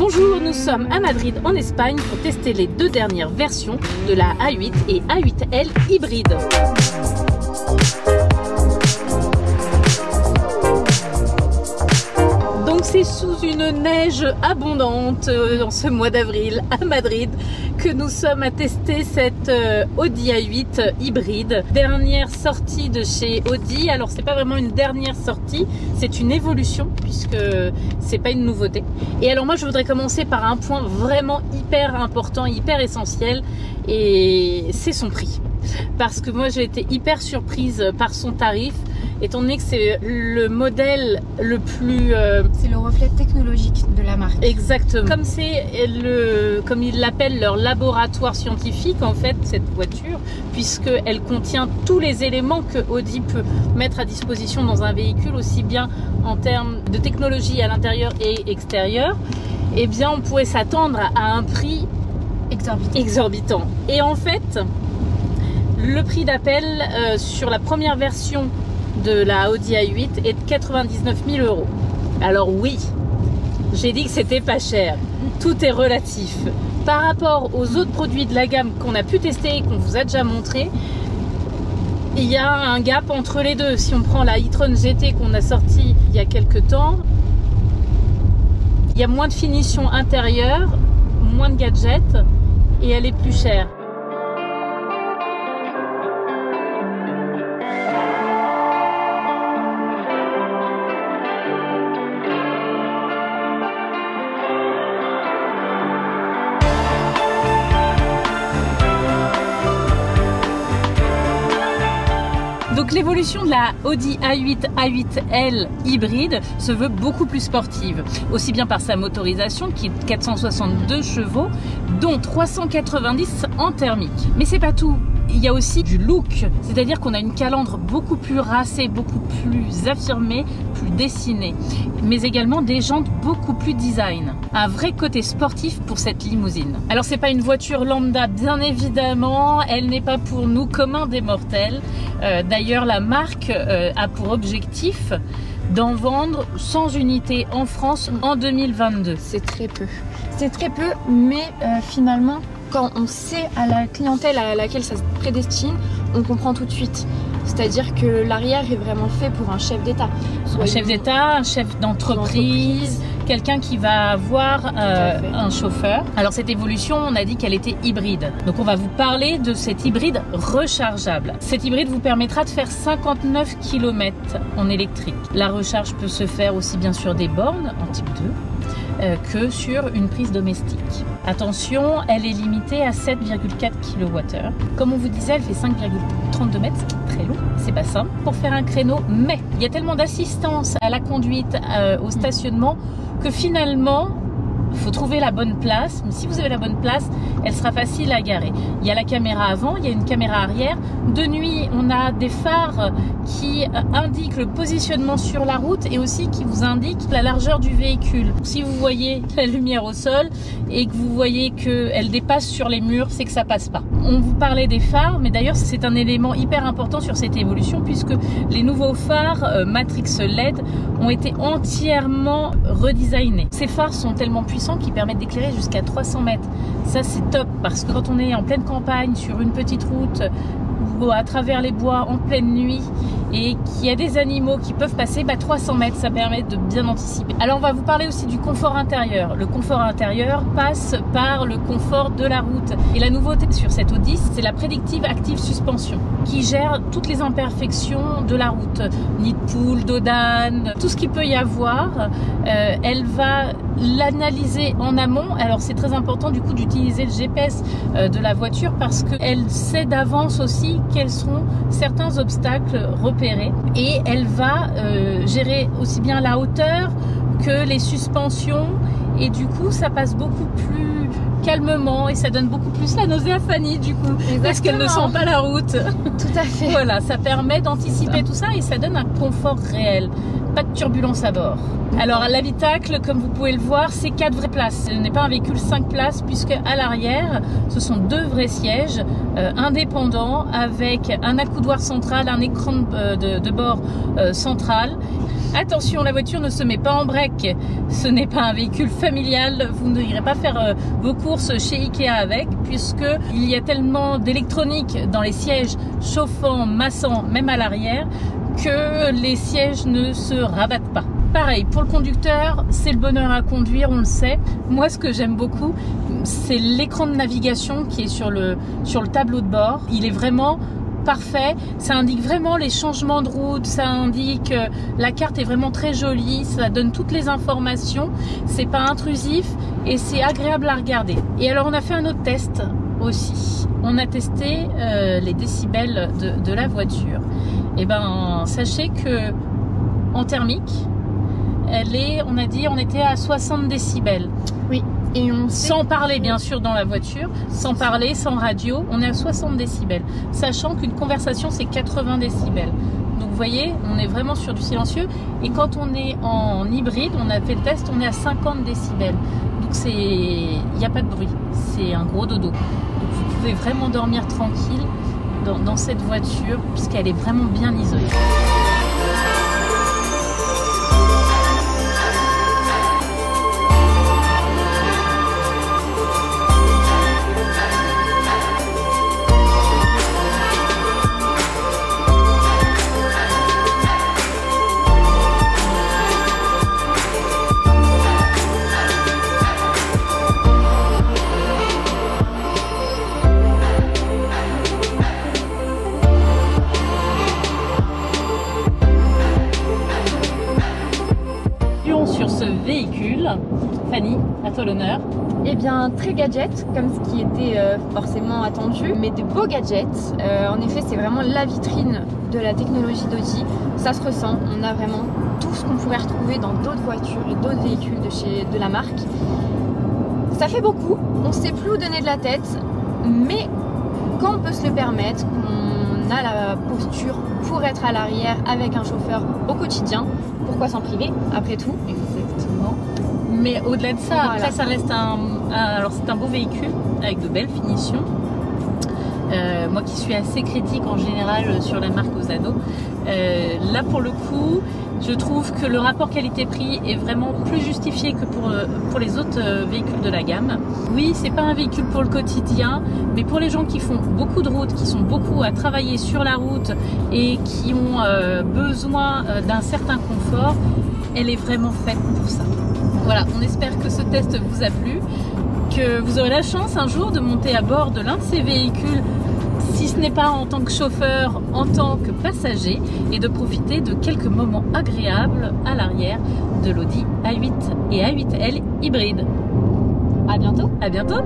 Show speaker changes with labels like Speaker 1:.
Speaker 1: Bonjour, nous sommes à Madrid en Espagne pour tester les deux dernières versions de la A8 et A8L hybride. Donc c'est sous une neige abondante en ce mois d'avril à Madrid que nous sommes à tester cette Audi A8 hybride. Dernière sortie de chez Audi. Alors c'est pas vraiment une dernière sortie, c'est une évolution puisque c'est pas une nouveauté. Et alors moi je voudrais commencer par un point vraiment hyper important, hyper essentiel, et c'est son prix. Parce que moi j'ai été hyper surprise par son tarif, étant donné que c'est le modèle le plus...
Speaker 2: C'est le reflet technologique de la marque.
Speaker 1: Exactement. Comme c'est comme ils l'appellent, leur laboratoire scientifique en fait, cette voiture, puisqu'elle contient tous les éléments que Audi peut mettre à disposition dans un véhicule, aussi bien en termes de technologie à l'intérieur et extérieur, eh bien on pourrait s'attendre à un prix exorbitant. Et en fait, le prix d'appel sur la première version de la Audi A8 est de 99 000 €. Alors oui, j'ai dit que c'était pas cher. Tout est relatif. Par rapport aux autres produits de la gamme qu'on a pu tester et qu'on vous a déjà montré, il y a un gap entre les deux. Si on prend la e-tron GT qu'on a sortie il y a quelques temps, il y a moins de finition intérieure, moins de gadgets et elle est plus chère. Donc l'évolution de la Audi A8, A8L hybride se veut beaucoup plus sportive, aussi bien par sa motorisation qui est de 462 chevaux, dont 390 en thermique. Mais c'est pas tout. Il y a aussi du look, c'est-à-dire qu'on a une calandre beaucoup plus racée, beaucoup plus affirmée, plus dessinée, mais également des jantes beaucoup plus design. Un vrai côté sportif pour cette limousine. Alors c'est pas une voiture lambda, bien évidemment, elle n'est pas pour nous communs des mortels. D'ailleurs la marque a pour objectif d'en vendre 100 unités en France en 2022.
Speaker 2: C'est très peu. C'est très peu, mais finalement, quand on sait à la clientèle à laquelle ça se prédestine, on comprend tout de suite. C'est-à-dire que l'arrière est vraiment fait pour un chef d'État.
Speaker 1: Un chef d'État, un chef d'entreprise, quelqu'un qui va avoir un chauffeur. Alors cette évolution, on a dit qu'elle était hybride. Donc on va vous parler de cette hybride rechargeable. Cette hybride vous permettra de faire 59 km en électrique. La recharge peut se faire aussi bien sur des bornes en type 2 que sur une prise domestique. Attention, elle est limitée à 7,4 kWh. Comme on vous disait, elle fait 5,32 mètres, ce qui est très long, c'est pas simple pour faire un créneau, mais il y a tellement d'assistance à la conduite, au stationnement, que finalement, il faut trouver la bonne place. Mais si vous avez la bonne place, elle sera facile à garer. Il y a la caméra avant, il y a une caméra arrière. De nuit, on a des phares qui indiquent le positionnement sur la route et aussi qui vous indiquent la largeur du véhicule. Si vous voyez la lumière au sol et que vous voyez qu'elle dépasse sur les murs, c'est que ça passe pas. On vous parlait des phares, mais d'ailleurs c'est un élément hyper important sur cette évolution puisque les nouveaux phares Matrix LED ont été entièrement redesignés. Ces phares sont tellement puissants qu'ils permettent d'éclairer jusqu'à 300 mètres. Ça c'est top parce que quand on est en pleine campagne, sur une petite route ou à travers les bois en pleine nuit et qu'il y a des animaux qui peuvent passer, 300 mètres, ça permet de bien anticiper. Alors on va vous parler aussi du confort intérieur. Le confort intérieur passe par le confort de la route. Et la nouveauté sur cette Audi, c'est la Predictive Active Suspension qui gère toutes les imperfections de la route. Nid de poule, d'odane, tout ce qu'il peut y avoir. Elle va l'analyser en amont. Alors c'est très important du coup d'utiliser le GPS de la voiture parce qu'elle sait d'avance aussi quels seront certains obstacles repérés et elle va gérer aussi bien la hauteur que les suspensions et du coup ça passe beaucoup plus calmement et ça donne beaucoup plus la nausée à Fanny du coup. Exactement. Parce qu'elle ne sent pas la route.
Speaker 2: Tout à fait.
Speaker 1: Voilà, ça permet d'anticiper tout ça et ça donne un confort réel. Pas de turbulence à bord. Alors l'habitacle, comme vous pouvez le voir, c'est 4 vraies places. Ce n'est pas un véhicule 5 places puisque à l'arrière, ce sont 2 vrais sièges indépendants avec un accoudoir central, un écran de bord central. Attention, la voiture ne se met pas en break. Ce n'est pas un véhicule familial. Vous n'irez pas faire vos courses chez Ikea avec, puisque il y a tellement d'électronique dans les sièges chauffants, massants, même à l'arrière, que les sièges ne se rabattent pas. Pareil, pour le conducteur, c'est le bonheur à conduire, on le sait. Moi, ce que j'aime beaucoup, c'est l'écran de navigation qui est sur le tableau de bord. Il est vraiment parfait, ça indique vraiment les changements de route, ça indique, la carte est vraiment très jolie, ça donne toutes les informations, c'est pas intrusif et c'est agréable à regarder. Et alors on a fait un autre test aussi, on a testé les décibels de la voiture. Et ben sachez que en thermique, on était à 60 décibels.
Speaker 2: Oui. Et
Speaker 1: sans parler bien sûr dans la voiture, sans parler, sans radio, on est à 60 décibels. Sachant qu'une conversation c'est 80 décibels. Donc vous voyez, on est vraiment sur du silencieux. Et quand on est en hybride, on a fait le test, on est à 50 décibels. Donc il n'y a pas de bruit, c'est un gros dodo. Donc vous pouvez vraiment dormir tranquille dans cette voiture puisqu'elle est vraiment bien isolée. Sur ce véhicule, Fanny, à toi l'honneur.
Speaker 2: Eh bien, très gadget, comme ce qui était forcément attendu, mais de beaux gadgets. En effet, c'est vraiment la vitrine de la technologie d'Audi. Ça se ressent, on a vraiment tout ce qu'on pourrait retrouver dans d'autres voitures et d'autres véhicules de la marque. Ça fait beaucoup, on ne sait plus où donner de la tête, mais quand on peut se le permettre, qu'on a la posture pour être à l'arrière avec un chauffeur au quotidien, pourquoi s'en priver après tout?
Speaker 1: Exactement. Mais au-delà de ça, voilà. Après ça reste alors c'est un beau véhicule avec de belles finitions. Moi qui suis assez critique en général sur la marque Ozzano, là pour le coup, je trouve que le rapport qualité-prix est vraiment plus justifié que pour les autres véhicules de la gamme. Oui, c'est pas un véhicule pour le quotidien, mais pour les gens qui font beaucoup de routes, qui sont beaucoup à travailler sur la route et qui ont besoin d'un certain confort, elle est vraiment faite pour ça. Voilà, on espère que ce test vous a plu, que vous aurez la chance un jour de monter à bord de l'un de ces véhicules, si ce n'est pas en tant que chauffeur, en tant que passager, et de profiter de quelques moments agréables à l'arrière de l'Audi A8 et A8L hybride.
Speaker 2: À bientôt.
Speaker 1: À bientôt.